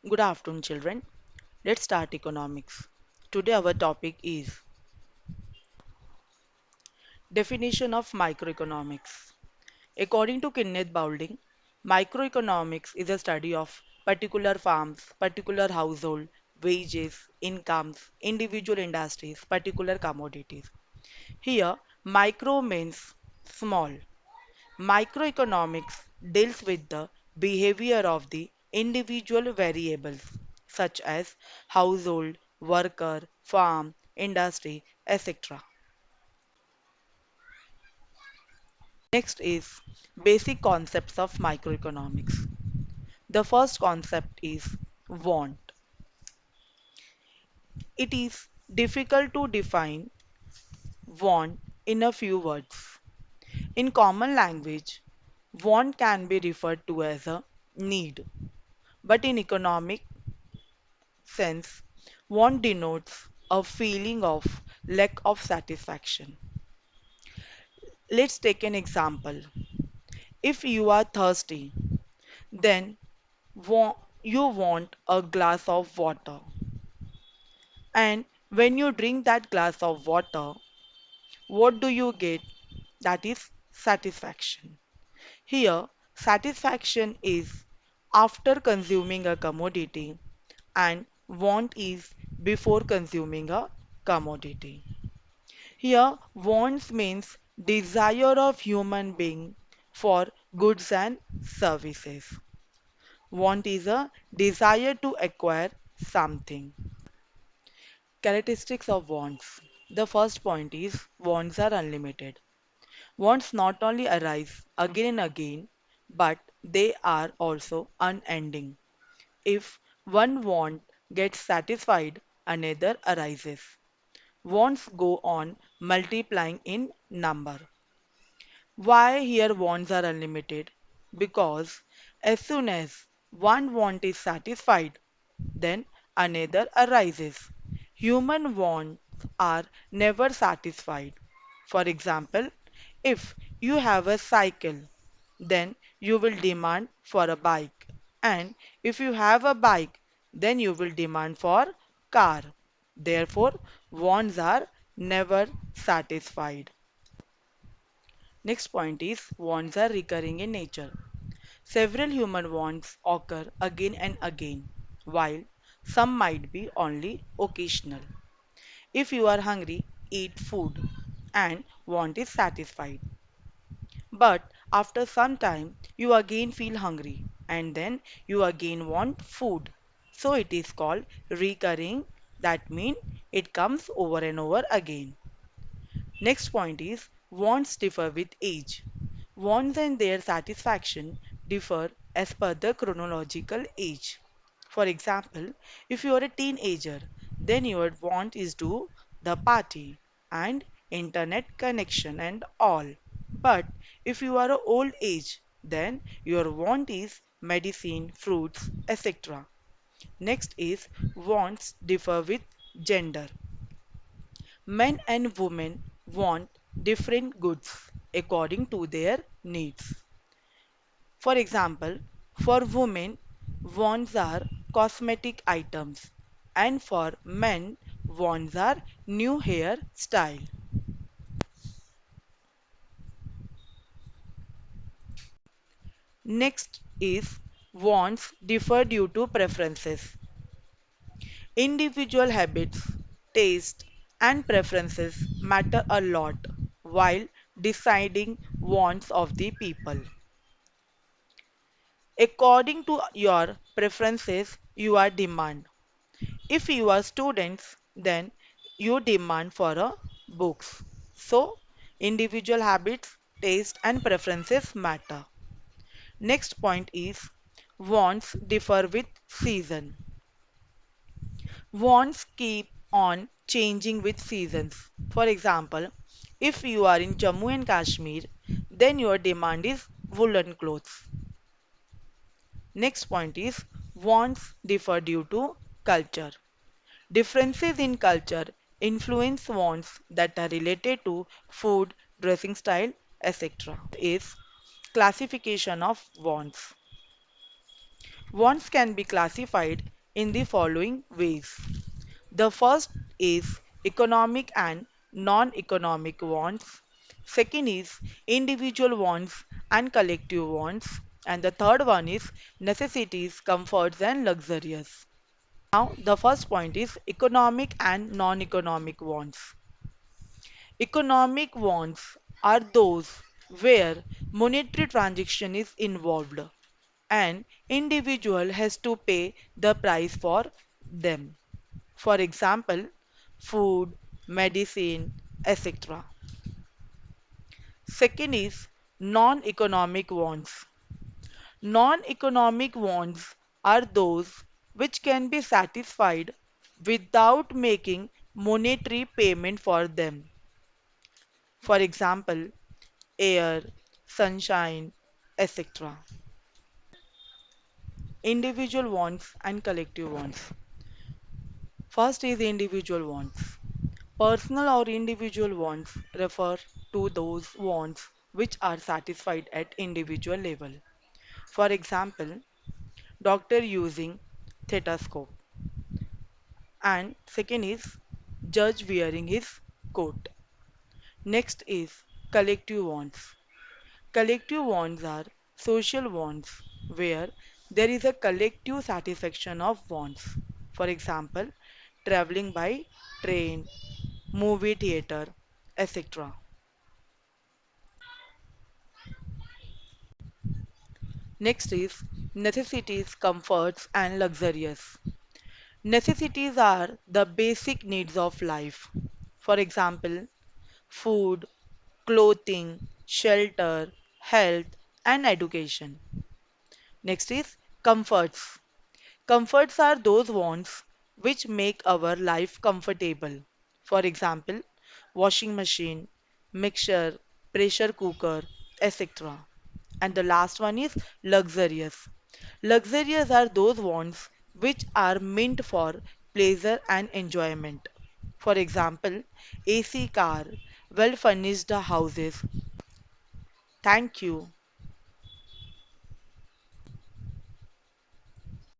Good afternoon, children. Let's start economics. Today, our topic is definition of microeconomics. According to Kenneth Boulding, microeconomics is a study of particular farms, particular household, wages, incomes, individual industries, particular commodities. Here, micro means small. Microeconomics deals with the behavior of the individual variables such as household, worker, farm, industry, etc. Next is basic concepts of microeconomics. The first concept is want. It is difficult to define want in a few words. In common language, want can be referred to as a need, but in economic sense, want denotes a feeling of lack of satisfaction. Let's take an example. If you are thirsty, then you want a glass of water. And when you drink that glass of water, what do you get? That is satisfaction. Here, satisfaction is after consuming a commodity and want is before consuming a commodity. Here, wants means desire of human being for goods and services. Want is a desire to acquire something. Characteristics of wants. The first point is wants are unlimited. Wants not only arise again and again, but they are also unending. If one want gets satisfied, another arises. Wants go on multiplying in number. Why here wants are unlimited? Because as soon as one want is satisfied, then another arises. Human wants are never satisfied. For example, if you have a cycle, then you will demand for a bike. And if you have a bike, then you will demand for car. Therefore, wants are never satisfied. Next point is wants are recurring in nature. Several human wants occur again and again, while some might be only occasional. If you are hungry, eat food and want is satisfied. But after some time, you again feel hungry and then you again want food. So it is called recurring. That means it comes over and over again. Next point is wants differ with age. Wants and their satisfaction differ as per the chronological age. For example, if you are a teenager, then your want is to the party and internet connection and all. But if you are a old age, then your want is medicine, fruits, etc. Next is wants differ with gender. Men and women want different goods according to their needs. For example, for women, wants are cosmetic items, and for men, wants are new hair style. Next is wants differ due to preferences. Individual habits, taste, and preferences matter a lot while deciding wants of the people. According to your preferences, you are demand. If you are students, then you demand for a books. So, individual habits, taste, and preferences matter. Next point is wants differ with season. Wants keep on changing with seasons. For example, if you are in Jammu and Kashmir, then your demand is woolen clothes. Next point is wants differ due to culture. Differences in culture influence wants that are related to food, dressing style, etc. Is classification of wants. Wants can be classified in the following ways. The first is economic and non-economic wants. Second is individual wants and collective wants. And the third one is necessities, comforts, and luxurious. Now, the first point is economic and non-economic wants. Economic wants are those where monetary transaction is involved. An individual has to pay the price for them. For example, food, medicine, etc. Second is non-economic wants. Non-economic wants are those which can be satisfied without making monetary payment for them. For example, air, sunshine, etc. Individual wants and collective wants. First is individual wants. Personal or individual wants refer to those wants which are satisfied at individual level. For example, doctor using stethoscope. And second is judge wearing his coat. Next is collective wants. Collective wants are social wants where there is a collective satisfaction of wants. For example, traveling by train, movie theater, etc. Next is necessities, comforts, and luxurious. Necessities are the basic needs of life. For example, food, clothing, shelter, health, and education. Next is comforts. Comforts are those wants which make our life comfortable. For example, washing machine, mixer, pressure cooker, etc. And the last one is luxurious. Luxurious are those wants which are meant for pleasure and enjoyment. For example, AC car, well furnished houses. Thank you.